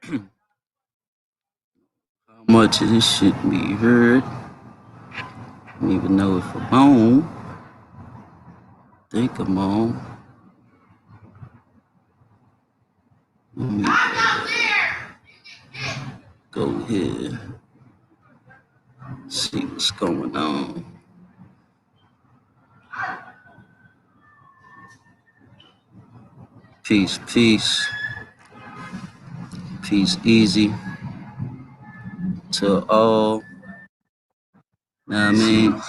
How much of this shit be heard? I don't even know if I'm on. Think I'm on. Let me go here. See what's going on. Peace, peace. Peace easy to all. Know what I mean?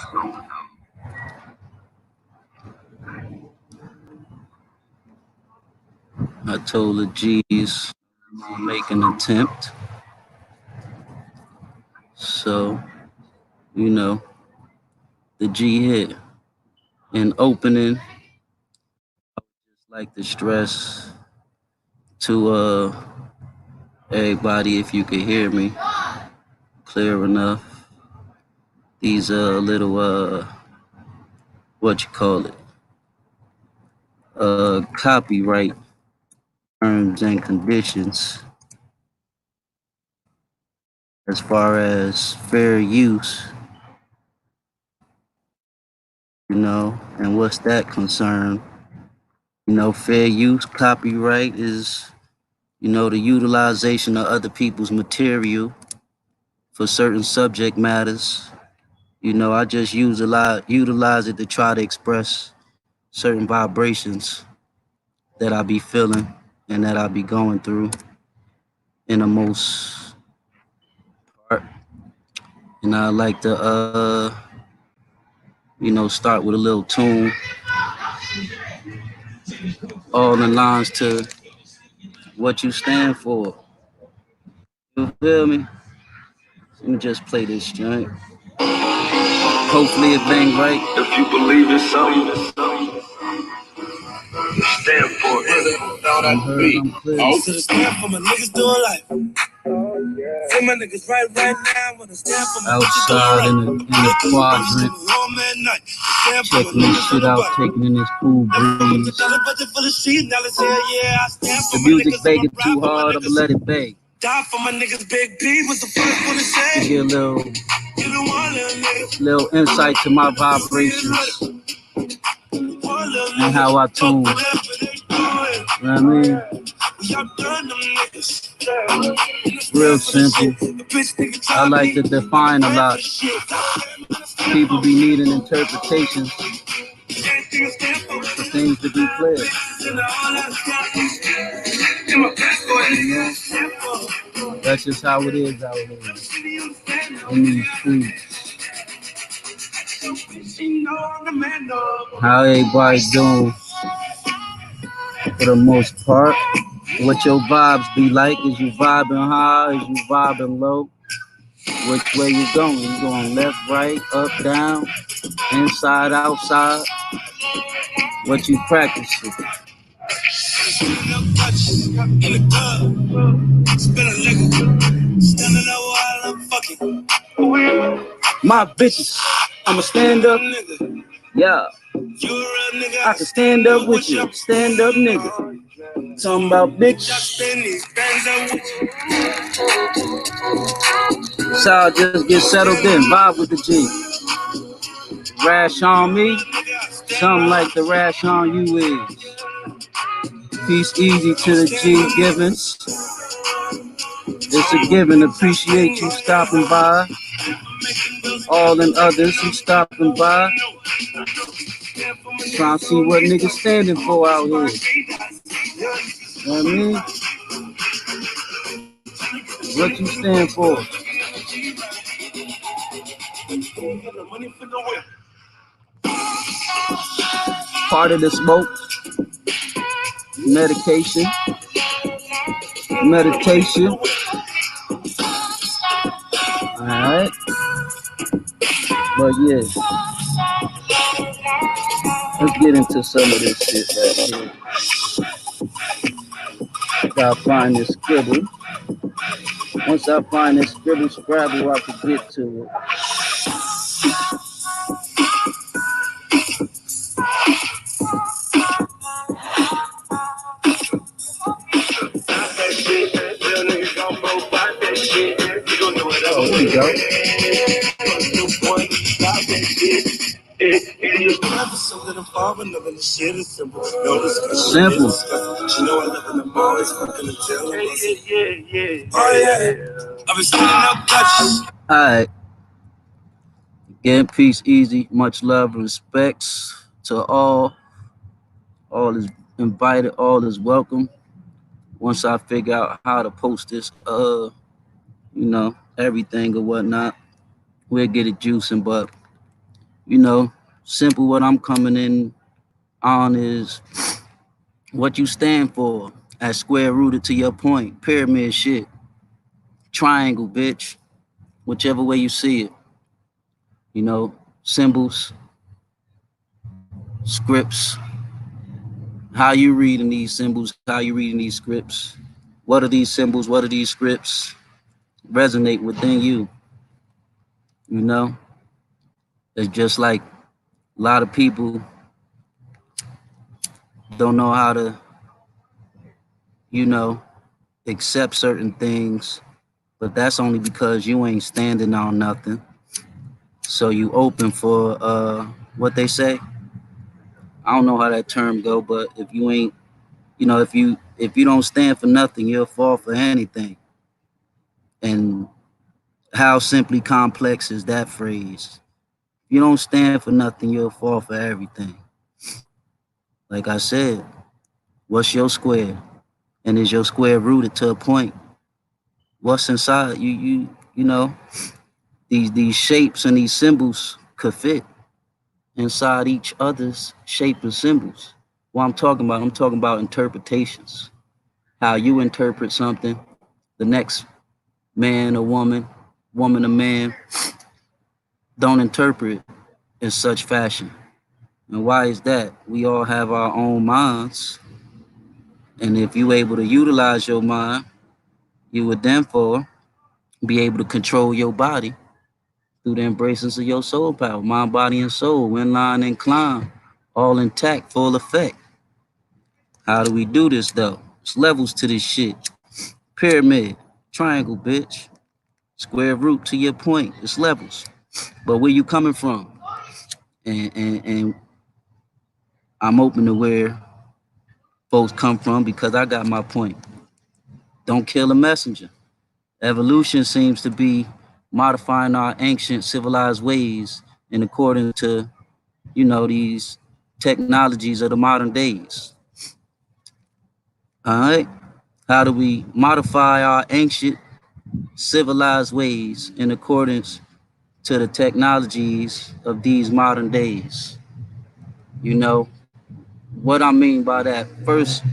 I told the G's I'm gonna make an attempt. So, you know, the G hit. In opening, I would just like to stress to everybody, if you could hear me clear enough, these little what you call it, copyright terms and conditions as far as fair use, you know, and what's that concern? You know, fair use, copyright is, you know, the utilization of other people's material for certain subject matters. You know, I just utilize it to try to express certain vibrations that I be feeling and that I be going through in the most part. And I like to, you know, start with a little tune, all in lines to what you stand for. You feel me? Let me just play this joint. Hopefully it bang right. If you believe in something, stand for it. I to the stand for my niggas doing life. See my niggas right now when I stand for my outside in the quadrant, checking this shit out, taking in this cool breeze. The music begging too hard, I'ma let it beg. Die for my niggas, Big B was the first one to say. Give you a little insight to my vibrations and how I tune. You know what I mean? Real simple. I like to define a lot. People be needing interpretations for things to be clear. That's just how it is out here in these streets. How everybody doing for the most part. What your vibes be like? Is you vibing high? Is you vibing low? Which way you going? You going left, right, up, down, inside, outside? What you practicing? My bitches, I'm a stand-up nigga. Yeah. I can stand up with you. Stand up nigga. Talking about bitches. So I'll just get settled in. Vibe with the G. Rash on me. Something like the rash on you is. Peace easy to the G givens. It's a given. Appreciate you stopping by. All and others who stopping by. Trying to see what niggas standing for out here. You know what I mean? What you stand for? Part of the smoke. Medication. Meditation. Alright. But yeah. Let's get into some of this shit right here. Gotta find this scribble. Once I find this scribble scrabble, I can get to it. go. Simple. All right. Again, peace, easy. Much love, respects to all. All is invited. All is welcome. Once I figure out how to post this, everything or whatnot, we'll get it juicing. But you know, simple. What I'm coming in on is what you stand for. As square rooted to your point. Pyramid shit. Triangle, bitch. Whichever way you see it. You know, symbols, scripts, how you reading these symbols, how you reading these scripts. What are these symbols? What are these scripts? Resonate within you. You know, it's just like a lot of people don't know how to, you know, accept certain things, but that's only because you ain't standing on nothing. So you open for what they say. I don't know how that term go, but if you ain't, if you don't stand for nothing, you'll fall for anything. And how simply complex is that phrase? If you don't stand for nothing, you'll fall for everything. Like I said, what's your square? And is your square rooted to a point? What's inside you? These shapes and these symbols could fit inside each other's shape and symbols. What I'm talking about interpretations. How you interpret something, the next man or woman or man, don't interpret in such fashion. And why is that? We all have our own minds. And if you're able to utilize your mind, you would therefore be able to control your body through the embraces of your soul power, mind, body, and soul, in line and climb, all intact, full effect. How do we do this though? It's levels to this shit. Pyramid, triangle, bitch. Square root to your point. It's levels. But where you coming from? And I'm open to where folks come from because I got my point. Don't kill a messenger. Evolution seems to be modifying our ancient civilized ways in accordance to, these technologies of the modern days. All right. How do we modify our ancient civilized ways in accordance to the technologies of these modern days? You know, what I mean by that, first,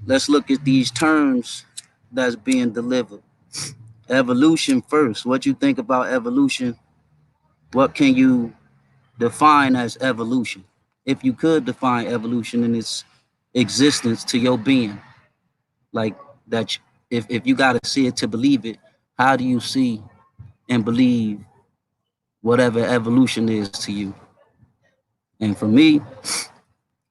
let's look at these terms that's being delivered. Evolution first. What you think about evolution? What can you define as evolution? If you could define evolution in its existence to your being, like that, if you got to see it to believe it, how do you see and believe whatever evolution is to you? And for me,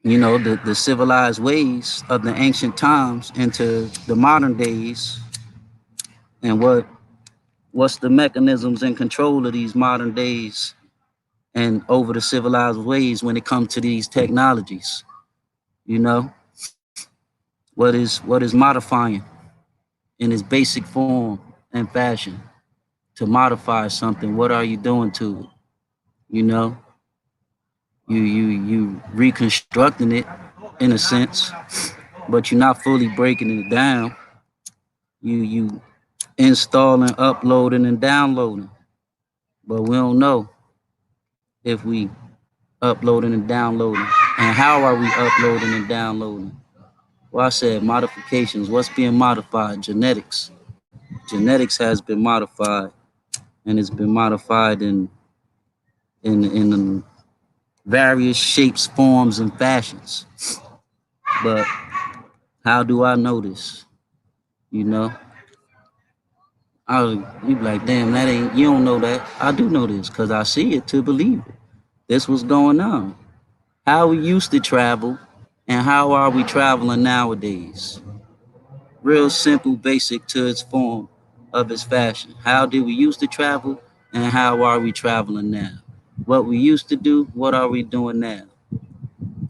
the civilized ways of the ancient times into the modern days, and what's the mechanisms and control of these modern days and over the civilized ways when it comes to these technologies. You know, what is modifying in its basic form and fashion to modify something? What are you doing to it? You know, you reconstructing it in a sense, but you're not fully breaking it down. You installing, uploading, and downloading, but we don't know if we uploading and downloading, and how are we uploading and downloading? Well, I said modifications. What's being modified? Genetics. Genetics has been modified, and it's been modified in various shapes, forms, and fashions. But how do I know this? You know, you be like, damn, that ain't, you don't know that. I do know this because I see it to believe it. This was going on. How we used to travel, and how are we traveling nowadays? Real simple, basic to its form of its fashion. How did we used to travel, and how are we traveling now? What we used to do, what are we doing now?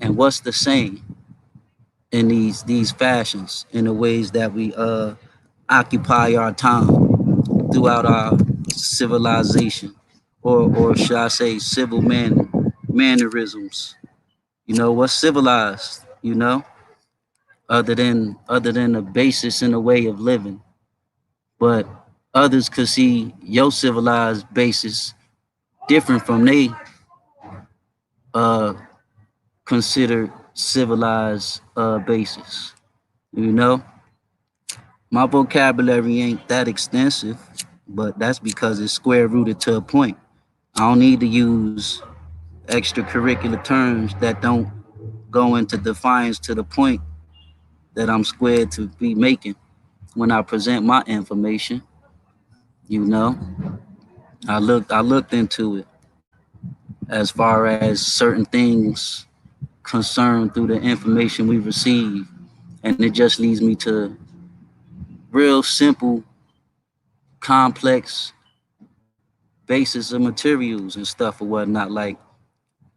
And what's the same in these fashions, in the ways that we occupy our time throughout our civilization, or should I say civil mannerisms? You know, what's civilized, you know, other than a basis in a way of living. But others could see your civilized basis different from they uh considered civilized basis. You know, my vocabulary ain't that extensive, but that's because it's square rooted to a point. I don't need to use extracurricular terms that don't go into defiance to the point that I'm squared to be making when I present my information. You know, I looked into it as far as certain things concerned through the information we receive, and it just leads me to real simple, complex basis of materials and stuff or whatnot. Like,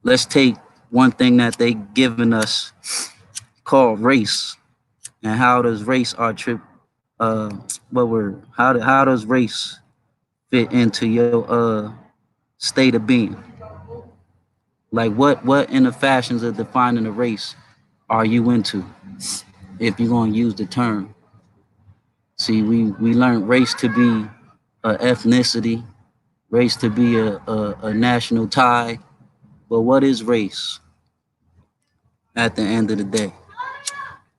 let's take one thing that they given us called race, and how does race our trip uh what word how does race fit into your state of being? Like, what in the fashions of defining a race are you into, if you're going to use the term? See, we learned race to be a ethnicity, race to be a national tie, but what is race at the end of the day,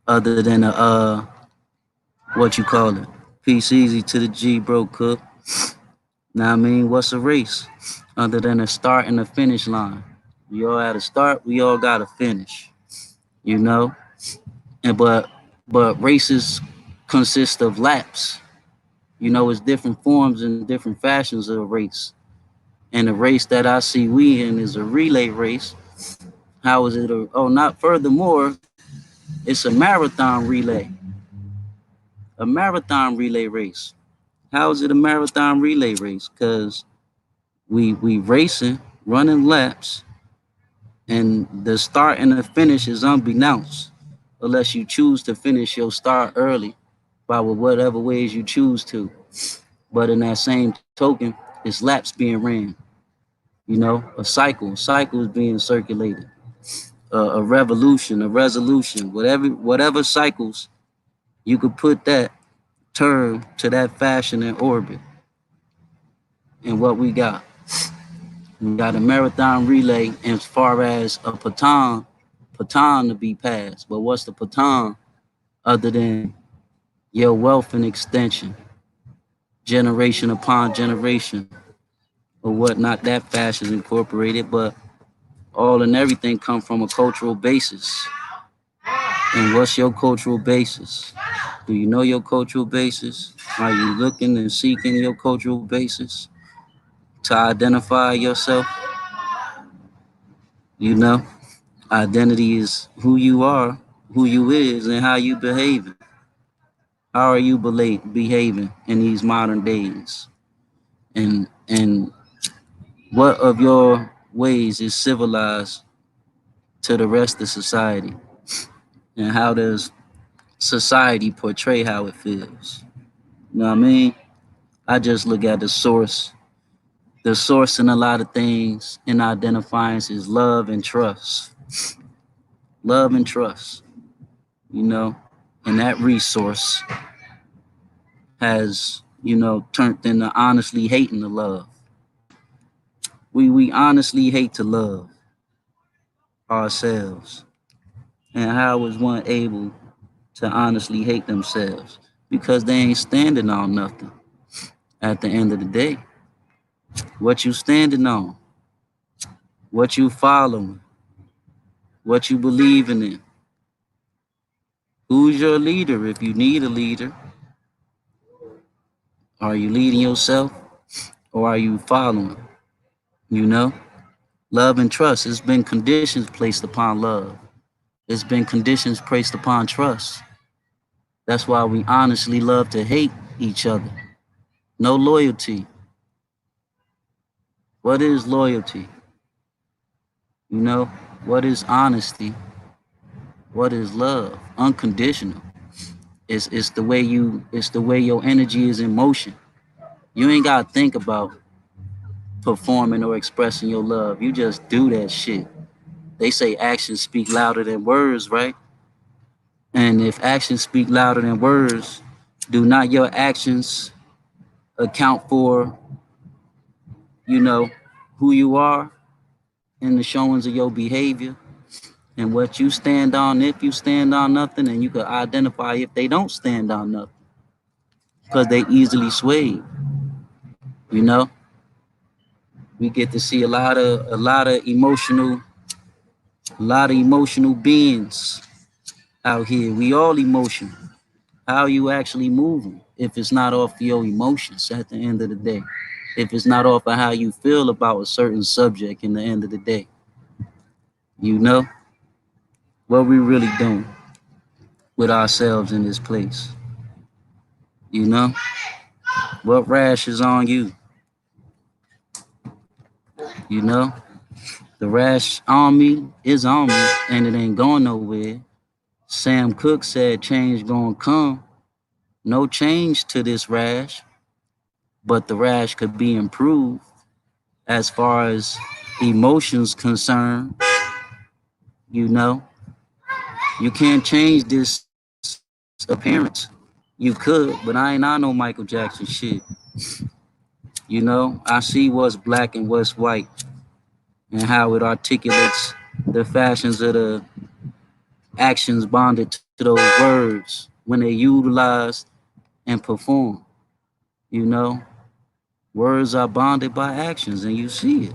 other than a what you call it, peace easy to the G, bro, cook. Now I mean, what's a race other than a start and a finish line? We all had a start, we all got a finish, you know. And but races consist of laps. You know, it's different forms and different fashions of a race. And the race that I see we in is a relay race. How is it? Not furthermore, it's a marathon relay, a marathon relay race. How is it a marathon relay race? Because we racing, running laps, and the start and the finish is unbeknownst, unless you choose to finish your start early by whatever ways you choose to. But in that same token, it's laps being ran. You know, a cycle is being circulated, a revolution, a resolution, whatever cycles you could put that term to that fashion and orbit. And what we got a marathon relay as far as a baton to be passed. But what's the baton other than your wealth and extension, generation upon generation, or whatnot? That fashion incorporated, but all and everything come from a cultural basis. And what's your cultural basis? Do you know your cultural basis? Are you looking and seeking your cultural basis to identify yourself? You know, identity is who you are, who you is, and how you behaving. How are you behaving in these modern days? And what of your ways is civilized to the rest of society? And how does society portray how it feels? You know what I mean? I just look at the source. The source in a lot of things in identifying is love and trust. Love and trust, you know, and that resource has, turned into honestly hating to love. We honestly hate to love ourselves. And how is one able to honestly hate themselves? Because they ain't standing on nothing at the end of the day. What you standing on, what you following, what you believing in. Who's your leader if you need a leader? Are you leading yourself or are you following? You know? Love and trust. It's been conditions placed upon love. It's been conditions placed upon trust. That's why we honestly love to hate each other. No loyalty. What is loyalty? You know, what is honesty? What is love? Unconditional. It's the way your energy is in motion. You ain't gotta think about performing or expressing your love. You just do that shit. They say actions speak louder than words, right? And if actions speak louder than words, do not your actions account for, you know, who you are and the showings of your behavior and what you stand on if you stand on nothing, and you can identify if they don't stand on nothing because they easily sway. You know, we get to see a lot of emotional beings out here. We all emotional. How are you actually moving if it's not off your emotions at the end of the day? If it's not off of how you feel about a certain subject in the end of the day, you know, what we really doing with ourselves in this place, you know, what rash is on you, you know, the rash on me is on me and it ain't going nowhere. Sam Cooke said change gonna come. No change to this rash, but the rash could be improved as far as emotions concerned. You know, you can't change this appearance. You could, but I ain't on no Michael Jackson shit. You know, I see what's black and what's white and how it articulates the fashions of the actions bonded to those words when they utilized and performed. You know, words are bonded by actions and you see it.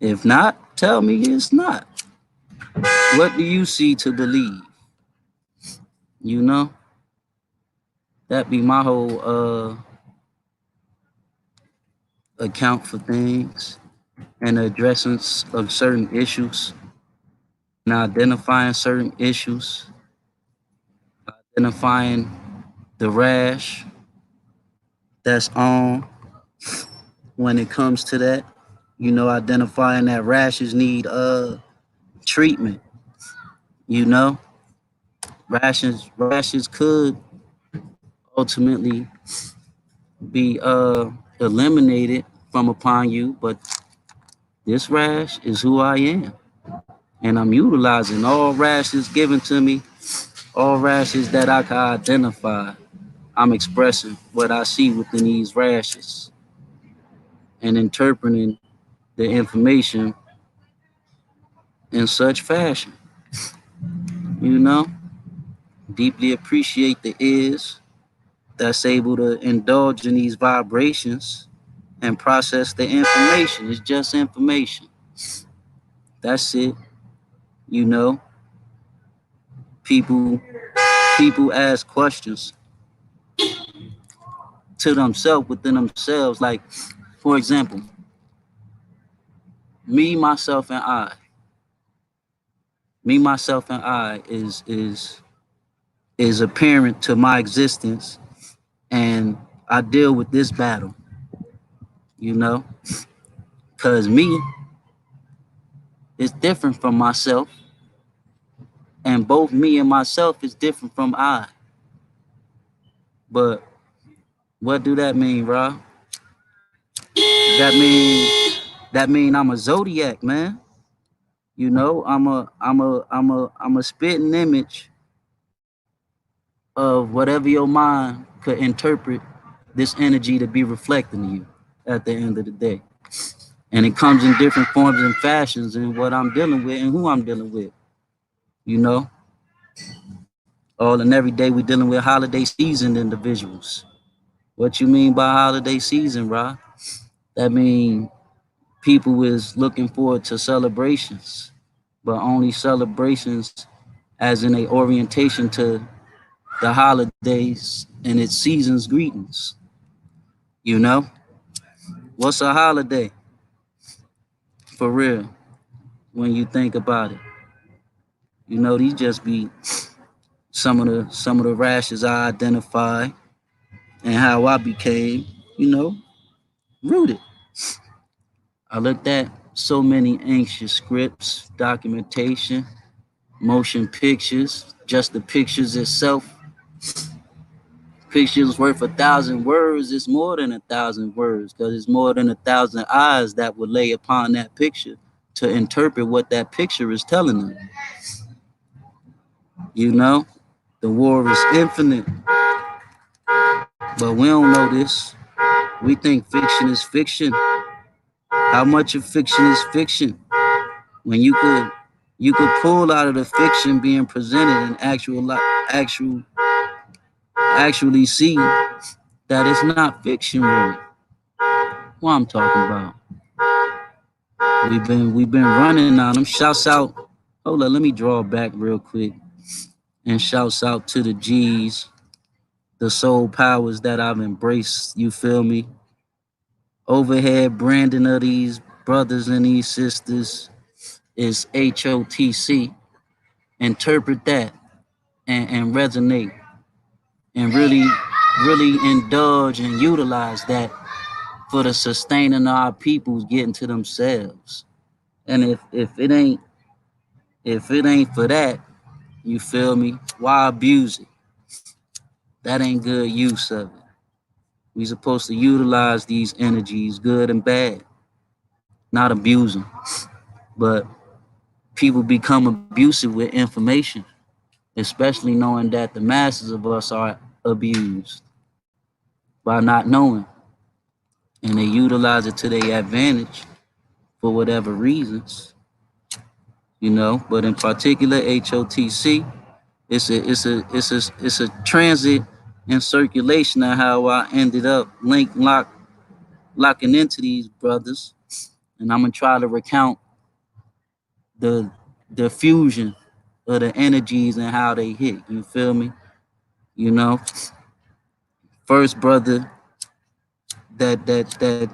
If not, tell me it's not. What do you see to believe? You know, that be my whole account for things and addressing of certain issues and identifying certain issues, identifying the rash that's on when it comes to that. You know, identifying that rashes need treatment. You know, rashes could ultimately be eliminated from upon you, but this rash is who I am. And I'm utilizing all rashes given to me, all rashes that I can identify. I'm expressing what I see within these rashes and interpreting the information in such fashion. You know, deeply appreciate the ears that's able to indulge in these vibrations and process the information. It's just information. That's it. You know, people people ask questions to themselves within themselves. Like, for example, me, myself, and I. Me, myself, and I is apparent to my existence, and I deal with this battle. You know, because me is different from myself, and both me and myself is different from I. But what do that mean, Rob? That mean I'm a zodiac, man. You know, I'm a spitting image of whatever your mind could interpret this energy to be reflecting to you at the end of the day. And it comes in different forms and fashions in what I'm dealing with and who I'm dealing with. You know, all and every day we're dealing with holiday season individuals. What you mean by holiday season, Rob? That means people is looking forward to celebrations, but only celebrations as in a orientation to the holidays and its season's greetings. You know, what's a holiday for real when you think about it? You know, these just be some of the rashes I identify and how I became, you know, rooted. I looked at so many ancient scripts, documentation, motion pictures, just the pictures itself. Pictures worth 1,000 words. It's more than 1,000 words because it's more than 1,000 eyes that would lay upon that picture to interpret what that picture is telling them. You know, the war is infinite, but we don't know this. We think fiction is fiction. How much of fiction is fiction when you could pull out of the fiction being presented and actually see that it's not fiction really. What I'm talking about. We've been running on them. Shouts out. Hold on, let me draw back real quick. And shouts out to the G's, the soul powers that I've embraced. You feel me? Overhead branding of these brothers and these sisters is HOTC. Interpret that and resonate and really indulge and utilize that for the sustaining of our peoples getting to themselves. And if it ain't for that, you feel me? Why abuse it? That ain't good use of it. We supposed to utilize these energies, good and bad, not abuse them. But people become abusive with information, especially knowing that the masses of us are abused by not knowing, and they utilize it to their advantage for whatever reasons, But in particular, HOTC, it's a transit and circulation of how I ended up locking into these brothers, and I'm gonna try to recount the the fusion of the energies and how they hit. You feel me? You know, first brother that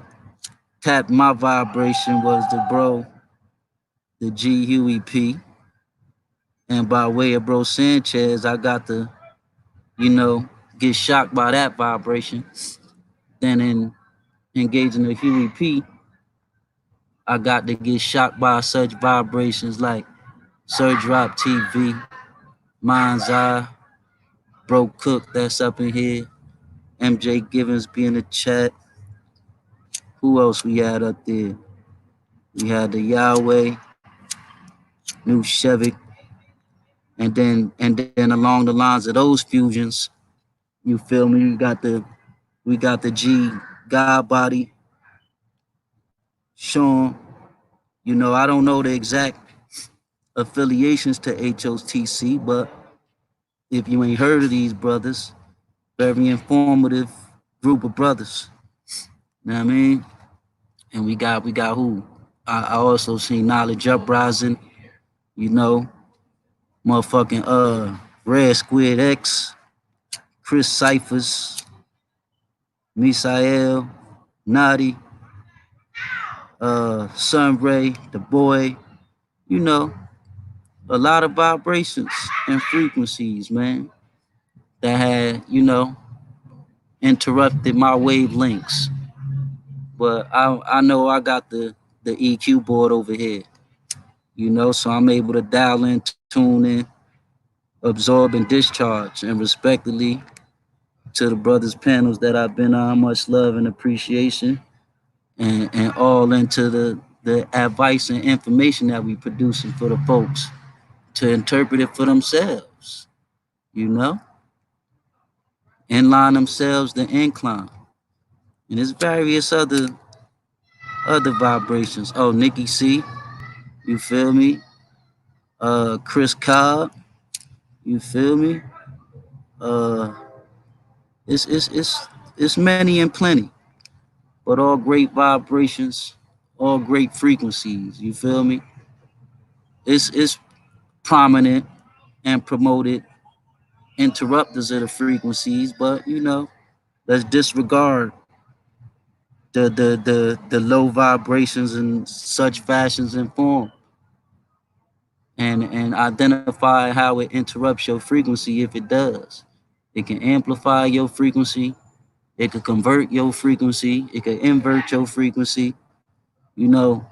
tapped my vibration was the bro, the G Huey P, and by way of bro Sanchez, I got to get shocked by that vibration. Then in engaging the Huey P, I got to get shocked by such vibrations like Sir Drop TV, Mind's Eye, Bro Cook that's up in here, MJ Givens be in the chat. Who else we had up there? We had the Yahweh, New Shevik, and then along the lines of those fusions, you feel me? We got the G God Body, Sean. I don't know the exact affiliations to HOTC, but if you ain't heard of these brothers, very informative group of brothers. You know what I mean? And we got who? I also seen Knowledge Uprising, you know, motherfucking Red Squid X, Chris Cyphers, Misael, Nadi, Sunray, the boy, you know, a lot of vibrations and frequencies, man, that had, interrupted my wavelengths. But I know I got the EQ board over here, so I'm able to dial in, tune in, absorb and discharge, and respectfully to the brothers panels that I've been on, much love and appreciation, and all into the advice and information that we producing for the folks to interpret it for themselves, you know, inline themselves the incline. And there's various other vibrations. Oh, Nikki C, you feel me? Chris Cobb, you feel me? Uh, it's many and plenty, but all great vibrations, all great frequencies. You feel me? It's prominent and promoted interrupters of the frequencies, but let's disregard the low vibrations in such fashions and form, and identify how it interrupts your frequency if it does. It can amplify your frequency. It could convert your frequency. It could invert your frequency. You know,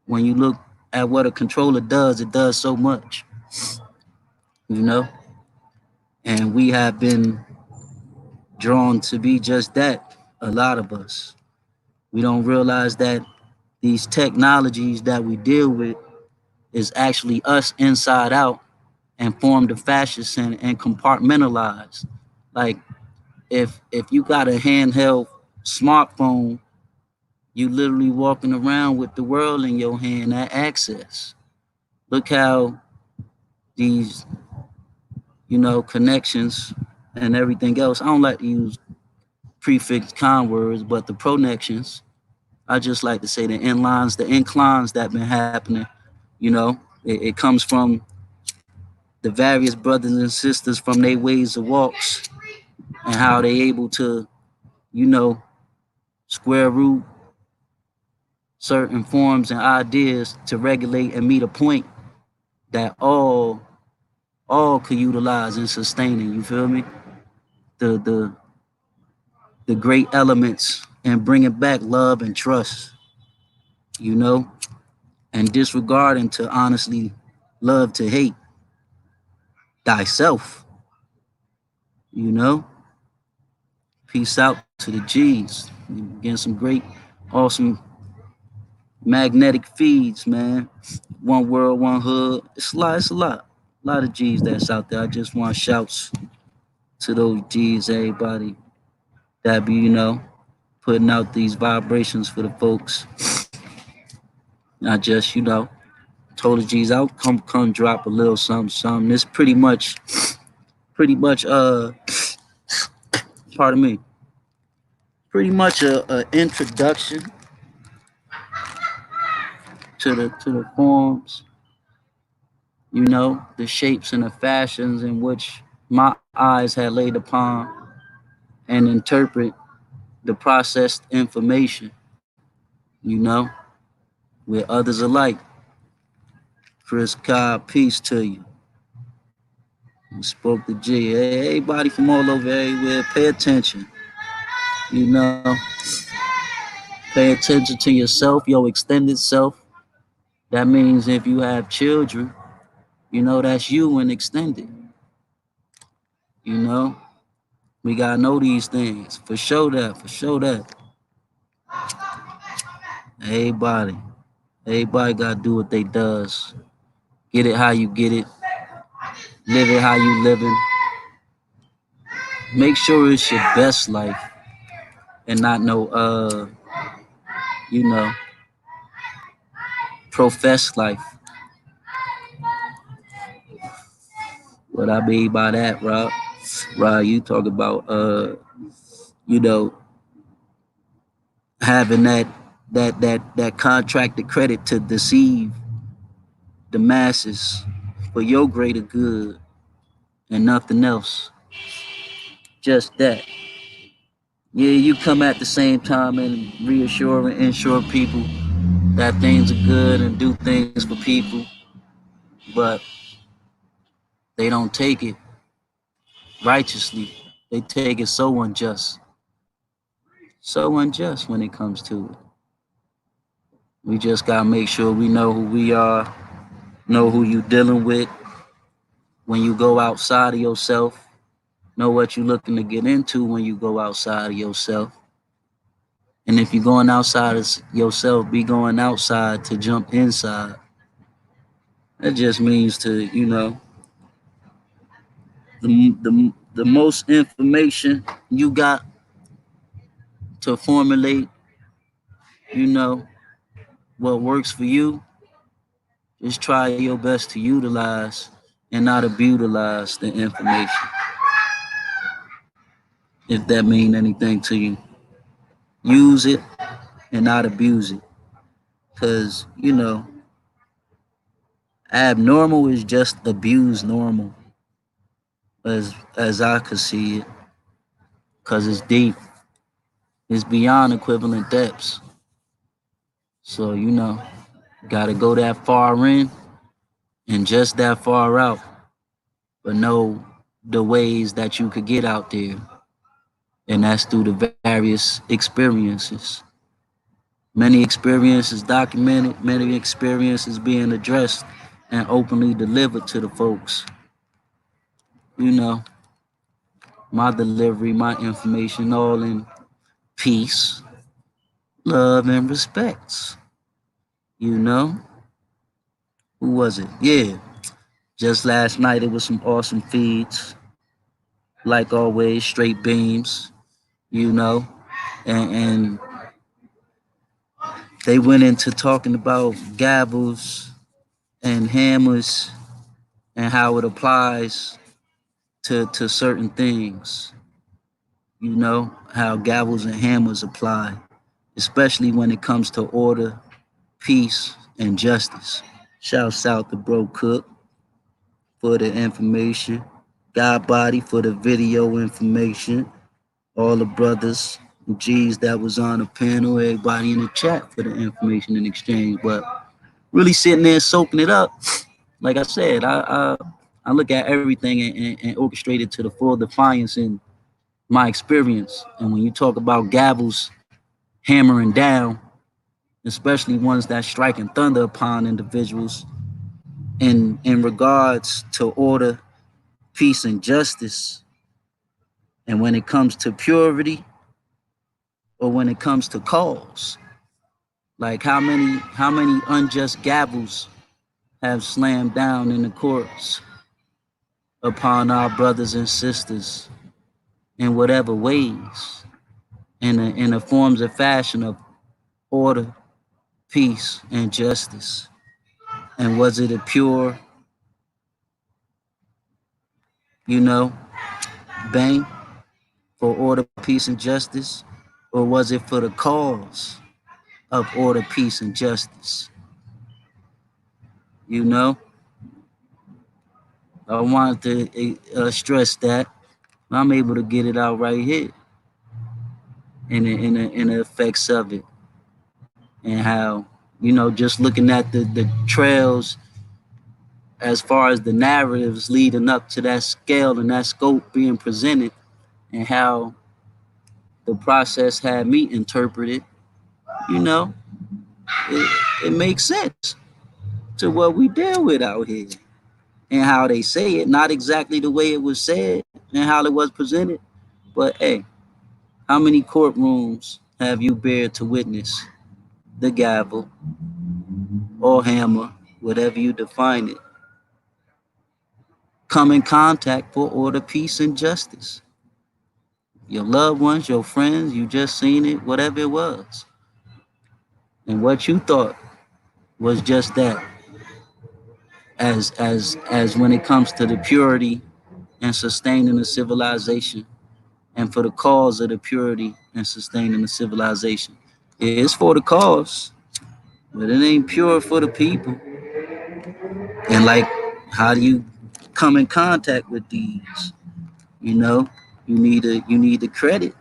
when you look at what a controller does, it does so much, you know, and we have been drawn to be just that, a lot of us. We don't realize that these technologies that we deal with is actually us inside out and formed of fascists and compartmentalized. Like if you got a handheld smartphone, you literally walking around with the world in your hand at access. Look how these, connections and everything else. I don't like to use prefix con words, but the pronections. I just like to say the inclines that been happening. It comes from the various brothers and sisters from their ways of walks and how they able to, you know, square root certain forms and ideas to regulate and meet a point that all could utilize in sustaining. You feel me? The the the great elements and bringing back love and trust. You know, and disregarding to honestly love to hate thyself. You know, peace out to the G's. Getting some great, awesome magnetic feeds, man. One world, one hood. It's a lot. It's a lot. A lot of G's that's out there. I just want shouts to those G's, everybody that be, putting out these vibrations for the folks. I just, told the G's out, come drop a little something, something. It's pretty much, pardon me, pretty much a introduction to the forms, the shapes and the fashions in which my eyes had laid upon and interpret the processed information, you know, with others alike. Chris Cobb, peace to you. We spoke to G. Hey, everybody from all over everywhere, pay attention. You know, pay attention to yourself, your extended self. That means if you have children, that's you and extended. You know, we gotta know these things. For sure that, for sure that. Everybody, everybody gotta do what they does. Get it how you get it. Live it how you living. Make sure it's your best life and not no you know, professed life. What I mean by that, Rob? Rob, you talk about you know, having that contracted credit to deceive the masses for your greater good and nothing else. Just that. Yeah, you come at the same time and reassure and ensure people that things are good and do things for people, but they don't take it righteously. They take it so unjust when it comes to it. We just gotta make sure we know who we are, know who you dealing with when you go outside of yourself, know what you're looking to get into when you go outside of yourself. And if you're going outside of yourself, be going outside to jump inside. That just means to, the most information you got to formulate, you know, what works for you, just try your best to utilize and not abutilize the information, if that mean anything to you. Use it and not abuse it. Cause, abnormal is just abuse normal, as I could see it. Cause it's deep. It's beyond equivalent depths. So, gotta go that far in and just that far out, but know the ways that you could get out there. And that's through the various experiences. Many experiences documented, many experiences being addressed and openly delivered to the folks. You know, my delivery, my information, all in peace, love, and respects. You know, who was it? Yeah, just last night it was some awesome feeds, like always, straight beams. You know, and they went into talking about gavels and hammers and how it applies to certain things. You know, how gavels and hammers apply, especially when it comes to order, peace, and justice. Shouts out to Bro Cook for the information, God Body for the video information, all the brothers and G's that was on the panel, everybody in the chat for the information and exchange. But really sitting there soaking it up, like I said, I look at everything and orchestrate it to the full defiance in my experience. And when you talk about gavels hammering down, especially ones that striking thunder upon individuals in regards to order, peace, and justice, and when it comes to purity or when it comes to cause, like how many unjust gavels have slammed down in the courts upon our brothers and sisters in whatever ways, in the forms and fashion of order, peace, and justice. And was it a pure, you know, bang for order, peace, and justice? Or was it for the cause of order, peace, and justice? You know, I wanted to stress that I'm able to get it out right here in the effects of it and how, you know, just looking at the trails as far as the narratives leading up to that scale and that scope being presented and how the process had me interpreted, you know, it makes sense to what we deal with out here and how they say it, not exactly the way it was said and how it was presented, but hey, how many courtrooms have you bared to witness the gavel or hammer, whatever you define it, come in contact for order, peace, and justice? Your loved ones, your friends, you just seen it, whatever it was. And what you thought was just that, as when it comes to the purity and sustaining the civilization and for the cause of the purity and sustaining the civilization. It's for the cause, but it ain't pure for the people. And like, how do you come in contact with these? You know, you need the credit.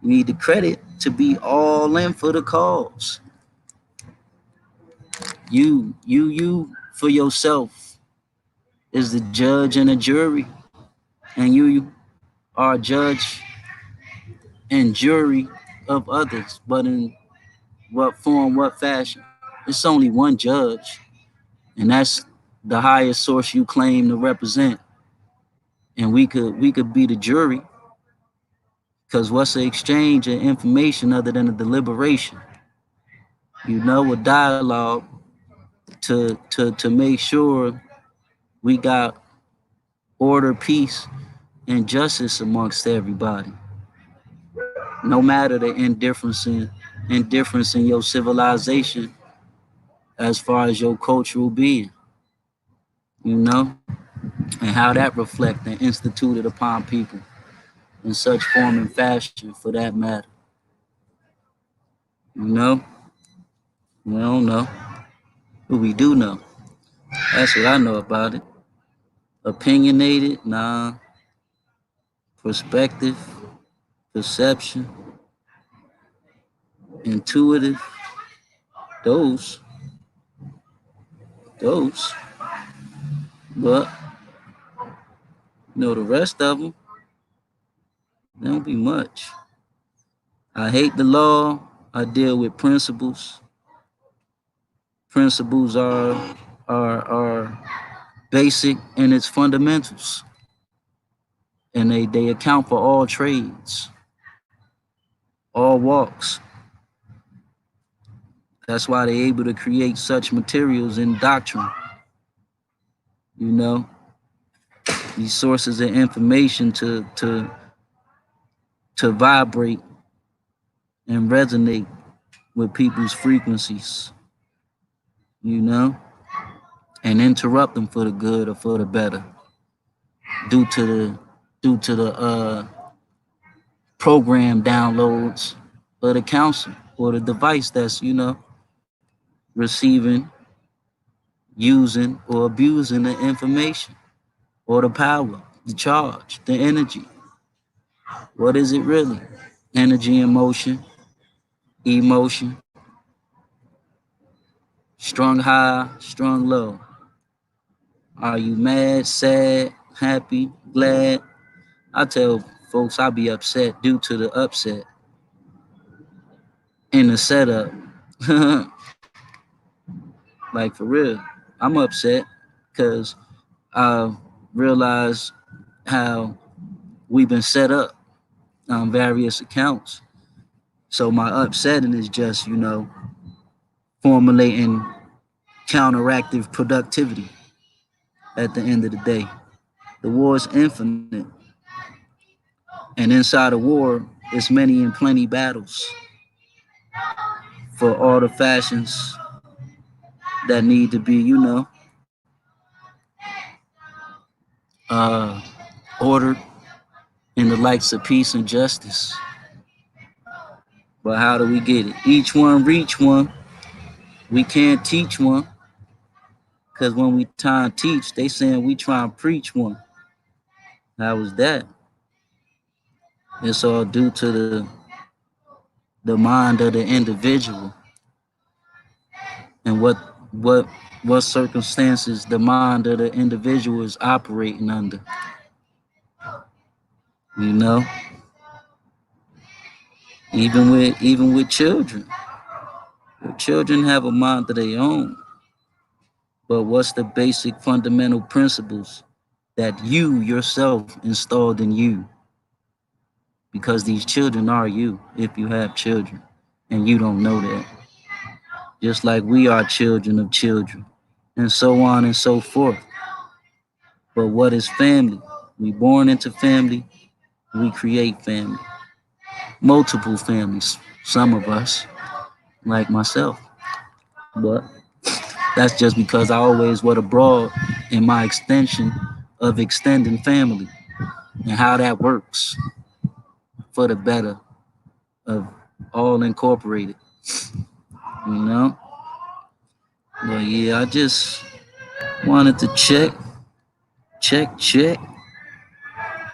You need the credit to be all in for the cause. You for yourself is the judge and a jury, and you are a judge and jury of others. But in what form, what fashion? It's only one judge, and that's the highest source you claim to represent. And we could be the jury, because what's the exchange of information other than a deliberation? You know, a dialogue to make sure we got order, peace, and justice amongst everybody, no matter the indifference in your civilization as far as your cultural being, you know, and how that reflect and instituted upon people in such form and fashion for that matter. You know, we don't know, but we do know. That's what I know about it. Opinionated, nah. Perspective, perception, intuitive, those, those. But you know, the rest of them, they don't be much. I hate the law. I deal with principles. Principles are basic in its fundamentals, and they account for all trades, all walks. That's why they're able to create such materials in doctrine. You know, these sources of information to vibrate and resonate with people's frequencies. You know, and interrupt them for the good or for the better, due to the program downloads of the council or the device that's receiving, using, or abusing the information or the power, the charge, the energy. What is it really? Energy in motion, emotion, strong high, strong low. Are you mad, sad, happy, glad? I tell folks I be upset due to the upset in the setup. Like for real, I'm upset because I realize how we've been set up on various accounts. So my upsetting is just, formulating counteractive productivity at the end of the day. The war is infinite. And inside a war, it's many and plenty battles for all the fashions that need to be, uh, ordered in the likes of peace and justice. But how do we get it? Each one reach one. We can't teach one because when we try and teach, they saying we try and preach one. How was that? It's all due to the mind of the individual and what what circumstances the mind of the individual is operating under. You know, even with children, children have a mind of their own. But what's the basic fundamental principles that you yourself installed in you? Because these children are you, if you have children, and you don't know that. Just like we are children of children, and so on and so forth. But what is family? We born into family, we create family. Multiple families, some of us, like myself. But that's just because I always was abroad in my extension of extending family and how that works for the better of all incorporated, you know? But yeah, I just wanted to check,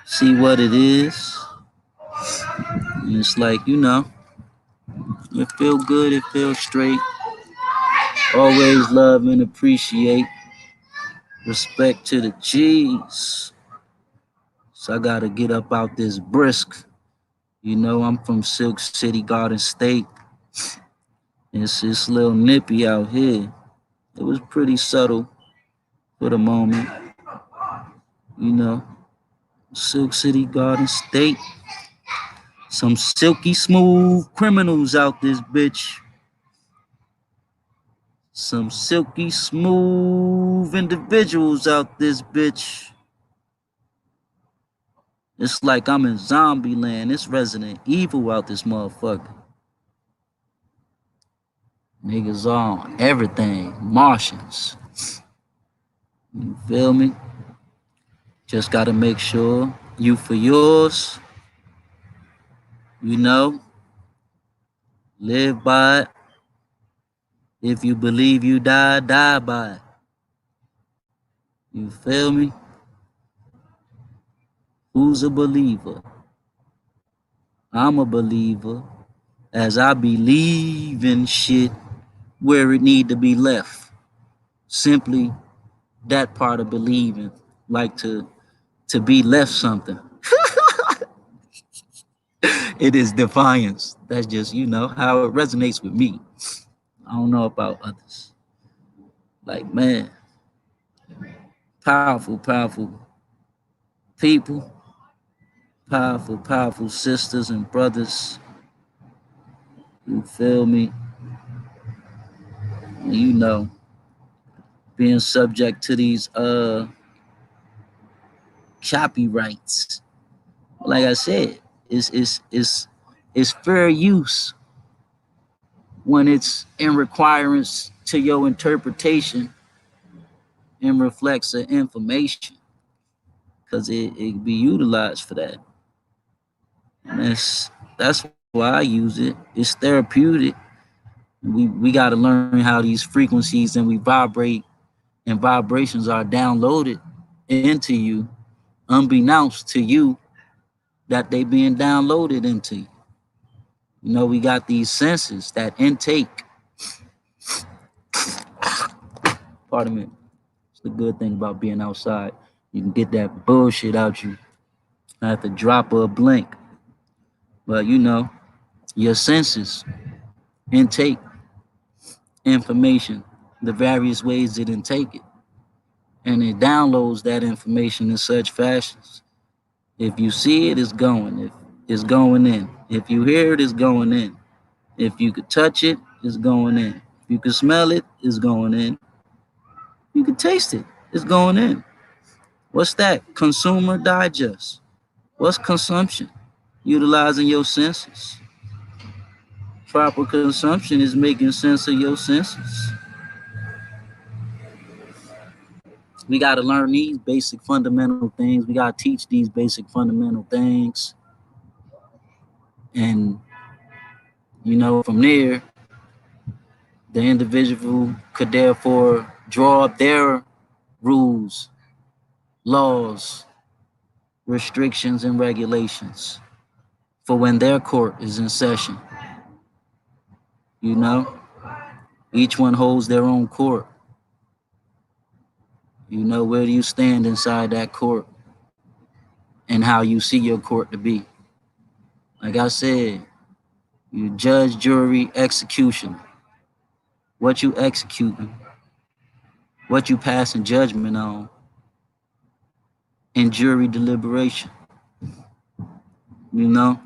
see what it is. And it's like, it feel good, it feels straight. Always love and appreciate. Respect to the G's. So I gotta get up out this brisk. I'm from Silk City, Garden State. It's a little nippy out here. It was pretty subtle for the moment, you know. Silk City, Garden State. Some silky smooth criminals out this bitch. Some silky smooth individuals out this bitch. It's like I'm in zombie land. It's Resident Evil out this motherfucker. Niggas on everything. Martians. You feel me? Just gotta make sure you for yours. You know, live by it. If you believe you die, die by it. You feel me? Who's a believer? I'm a believer as I believe in shit where it need to be left. Simply that part of believing, like to be left something. It is defiance. That's just, how it resonates with me. I don't know about others. Like, man, powerful, powerful people, powerful, powerful sisters and brothers. You feel me? You know, being subject to these copyrights. Like I said, it's fair use when it's in requirements to your interpretation and reflects the information, because it be utilized for that. And that's why I use it. It's therapeutic. We got to learn how these frequencies and we vibrate, and vibrations are downloaded into you, unbeknownst to you, that they being downloaded into you. We got these senses that intake. Pardon me. It's the good thing about being outside. You can get that bullshit out you at the drop of a blink. But your senses intake information, the various ways it intake it, and it downloads that information in such fashions. If you see it, it's going. If it's going in. If you hear it, it's going in. If you could touch it, it's going in. If you could smell it, it's going in. You can taste it, it's going in. What's that? Consumer digest. What's consumption? Utilizing your senses. Proper consumption is making sense of your senses. We got to learn these basic fundamental things. We got to teach these basic fundamental things. And, from there, the individual could therefore draw up their rules, laws, restrictions, and regulations for when their court is in session. You know, each one holds their own court. Where do you stand inside that court and how you see your court to be? Like I said, you judge, jury, execution. What you executing, what you passing judgment on, in jury deliberation. You know,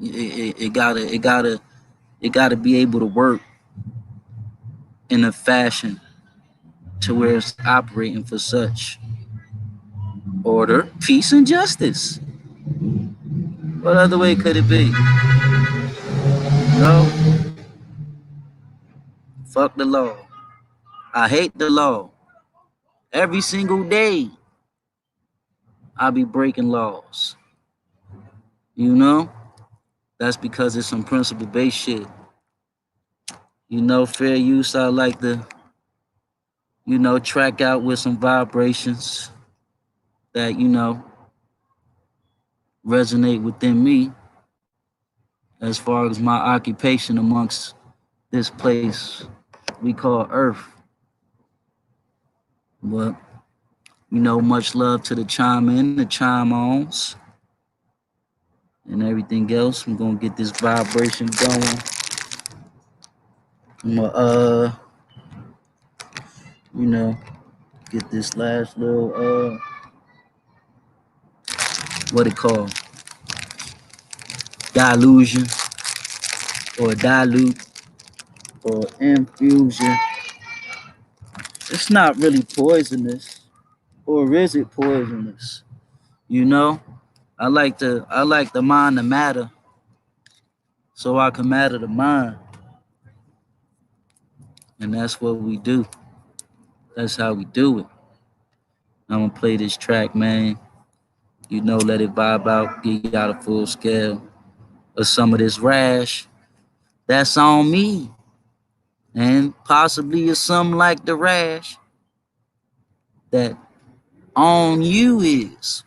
it gotta be able to work in a fashion to where it's operating for such order, peace, and justice. What other way could it be? No, fuck the law. I hate the law. Every single day, I be breaking laws. That's because it's some principle-based shit. Fair use, I like to, track out with some vibrations that, resonate within me as far as my occupation amongst this place we call Earth. But, much love to the chime in, the chime ons, and everything else. I'm gonna get this vibration going. I'm gonna, get this last little, what it called? Dilution, or dilute, or infusion. It's not really poisonous, or is it poisonous? You know, I like to mind the matter, so I can matter the mind, and that's what we do. That's how we do it. I'm gonna play this track, man. Let it vibe out, give you out a full scale of some of this rash that's on me, and possibly it's something like the rash that on you is,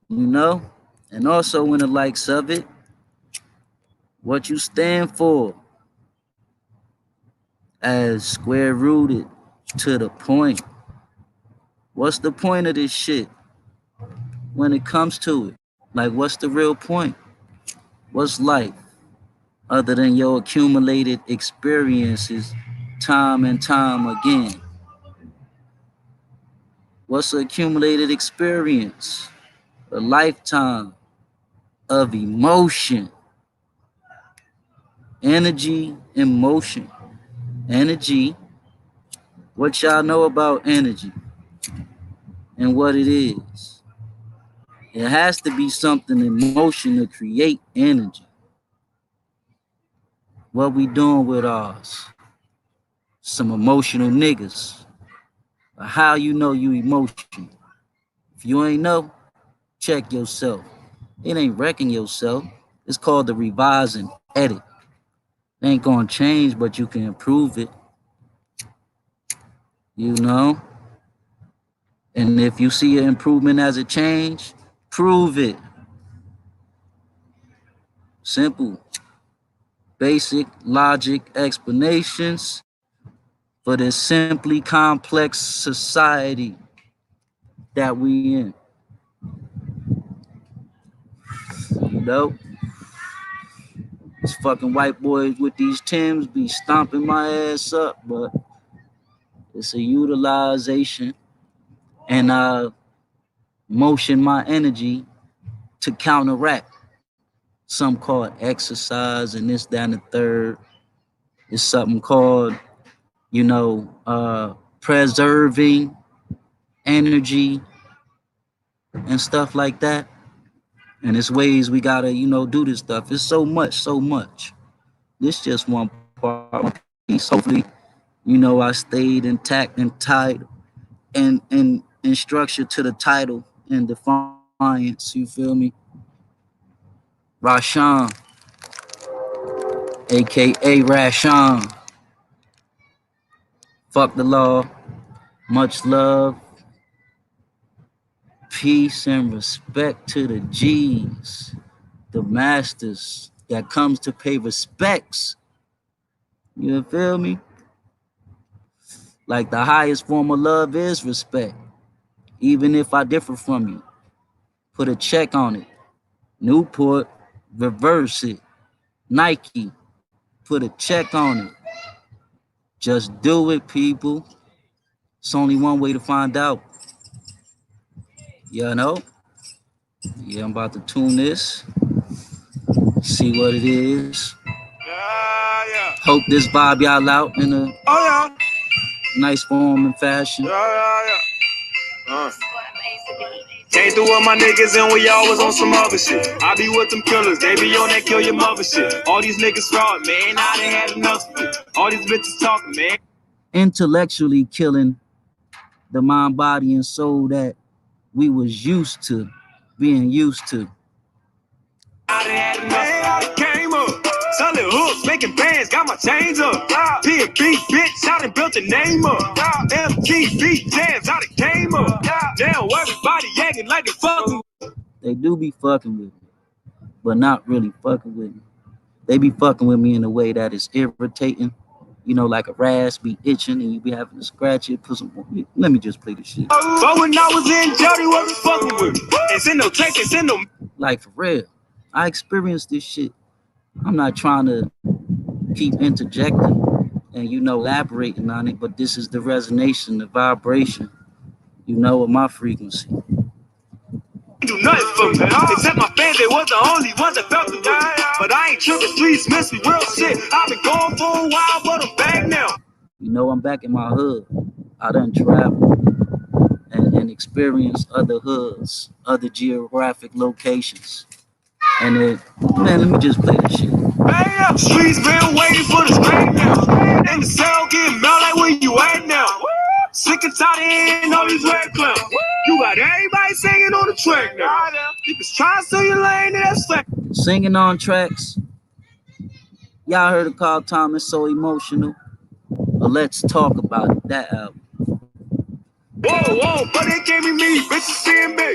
you know, and also in the likes of it, what you stand for as square rooted to the point. What's the point of this shit when it comes to it? Like, what's the real point? What's life other than your accumulated experiences time and time again? What's an accumulated experience? A lifetime of emotion, energy, emotion. Energy, what y'all know about energy and what it is? It has to be something in motion to create energy. What we doing with ours? Some emotional niggas. How you know you emotional? If you ain't know, check yourself. It ain't wrecking yourself. It's called the revise and edit. It ain't gonna change, but you can improve it. You know? And if you see an improvement as a change, prove it. Simple. Basic logic explanations for this simply complex society that we in. You know? These fucking white boys with these Timbs be stomping my ass up, but it's a utilization and motion my energy to counteract some called exercise and this, that, and the third. It's something called, preserving energy and stuff like that. And it's ways we gotta, do this stuff. It's so much, so much. This just one part, one piece. Hopefully, I stayed intact and tied and structured to the title and defiance. You feel me? RASH-ON, aka RASH-ON. Fuck the law. Much love, peace, and respect to the G's, the masters that comes to pay respects. You feel me? Like the highest form of love is respect. Even if I differ from you, put a check on it. Newport, reverse it. Nike, put a check on it. Just do it, people. It's only one way to find out. You know? Yeah, I'm about to tune this, see what it is. Yeah. Hope this vibe y'all out in a nice form and fashion. Came through with my niggas and we always on some other shit. I be with them killers, they be on that kill your mother shit. All these niggas fraud, man, I done had enough of it. All these bitches talking, man. Intellectually killing the mind, body, and soul that we was used to being used to. I done had enough. I came up, selling hooks, making bands, got my chains up. P&B, bitch, I done built a name up. MTV jams, I done came up. Now everybody acting like they fucking. They do be fucking with me, but not really fucking with me. They be fucking with me in a way that is irritating. Like a rasp be itching and you be having to scratch it, put some. Let me just play this shit. But when I was in jail, they wasn't fucking with me. They send no text, they send no. Like for real, I experienced this shit. I'm not trying to keep interjecting and elaborating on it, but this is the resonation, the vibration, of my frequency. Do nothing for me, except my fans, they was the only ones that felt the way. But I ain't tripping, streets miss me, real shit. I've been going for a while, but I'm back now. I'm back in my hood. I done traveled and experienced other hoods, other geographic locations. And man, let me just play this shit. Streets been waiting for the straight now. And the cell getting mad like where you at now. Sick and tired of hearing all these red clowns. You got everybody singing on the track now. Niggas trying to sell your lane, that's fact. Singing on tracks. Y'all heard of Carl Thomas, So Emotional? But let's talk about it, that album. Whoa, but they gave me, bitches seeing me.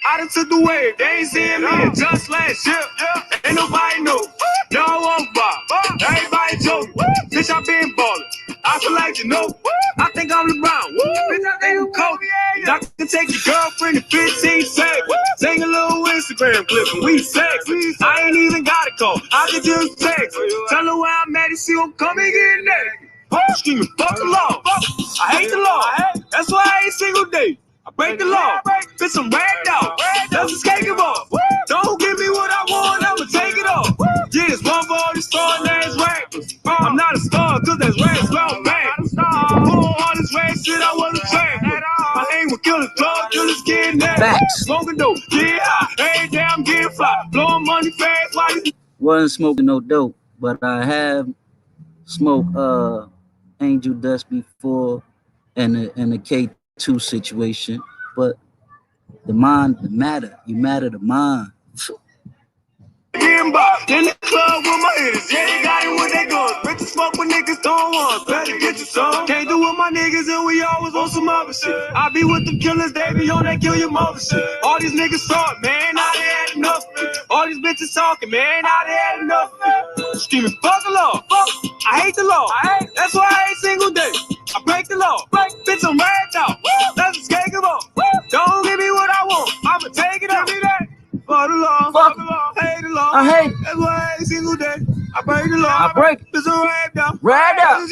I done took the wave, they ain't seeing me. Just last year, ain't nobody know. No, I won't buy. Everybody joke. Bitch, I been ballin'. I feel like I think I'm LeBron. Bitch, I think I'm Kobe. I can take your girlfriend to 15 seconds. Sing a little Instagram clip and we sex. I ain't even got a call. I could just text. Tell her where I'm at and she gon' come and get naked. Screaming, fuck the law. I hate the law. That's why I ain't single day. I break the law. Bitch, I'm ragged out. That's escape off. Don't give me what I want, I'ma take it off. Yeah, it's one for all these star names rappers. I'm not a star, cause that's rap spelled back. Pull all this rap shit, I wasn't trapped. I hang with killers, drug killers, kidnappers. Facts. Smoking dope, yeah, every day I'm getting fly. Blowing money fast, why you Wasn't smoking no dope, but I have smoked angel dust before and the K2 situation. But the mind, the matter, you matter the mind. getting by in the club with my hitters. Yeah, they got it when they guns. Bitches smoke with niggas throwing ones. Better get you some. Can't do with my niggas and we always on some other shit. I be with them killers, they be on that kill your mother shit. All these niggas talk, man, now they had enough of it. All these bitches talking, man, now they had enough of it. Screaming, fuck the law. Fuck, I hate the law. That's why I ain't single day. I break the law. Bitch, I'm ragged out. That's escapable. Don't give me what I want. I'ma take it up. Give me that. Fuck the law. Fuck the law. Hate the law. I hate it. That's why every single day I break the law. I break it. Bitch, I'm ragged out. Ragged out.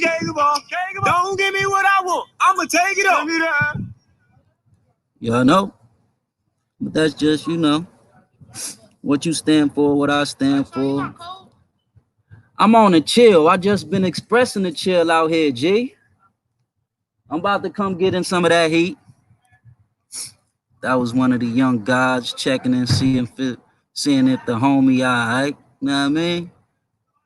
Don't give me what I want. I'ma take it up. Y'all know, but that's just what you stand for, what I stand for. I'm on a chill. I just been expressing the chill out here, G. I'm about to come get in some of that heat. That was one of the young gods checking and seeing if the homie alright. You know what I mean?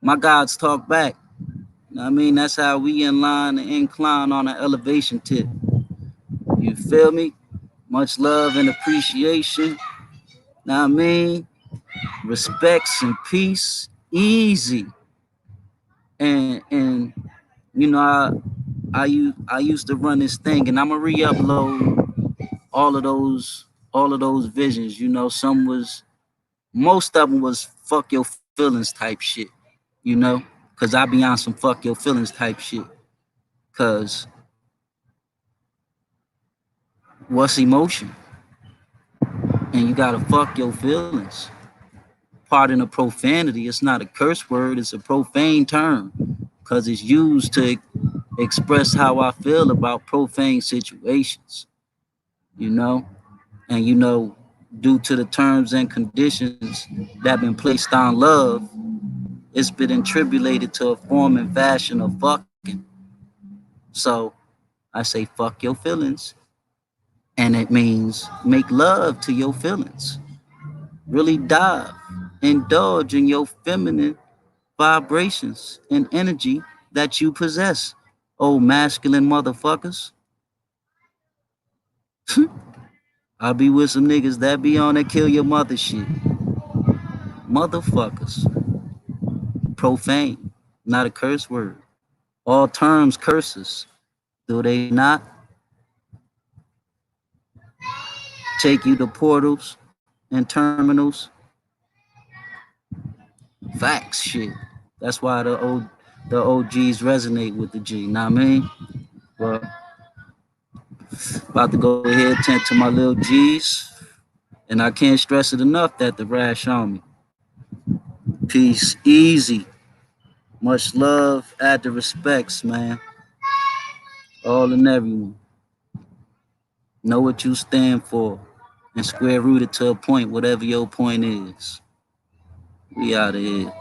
My gods talk back. You know what I mean? That's how we in line and incline on an elevation tip. You feel me? Much love and appreciation. You know what I mean? Respects and peace. Easy. And I used to run this thing, and I'ma re-upload all of those visions. Most of them was fuck your feelings type shit. Cause I be on some fuck your feelings type shit. Cause what's emotion? And you gotta fuck your feelings. Pardon the profanity. It's not a curse word. It's a profane term, cause it's used to express how I feel about profane situations. You know, and due to the terms and conditions that been placed on love, it's been attributed to a form and fashion of fucking. So I say fuck your feelings, and it means make love to your feelings. Really dive, indulge in your feminine vibrations and energy that you possess. Oh, masculine motherfuckers. I'll be with some niggas that be on that kill your mother shit. Motherfuckers. Profane, not a curse word. All terms curses, do they not? Take you to portals and terminals. Facts, shit. That's why the OGs resonate with the G. Know what I mean? Well, about to go ahead tend to my little G's, and I can't stress it enough that the RASH-ON me. Peace, easy. Much love, add the respects, man. All and everyone. Know what you stand for, and square root it to a point, whatever your point is. We out of here.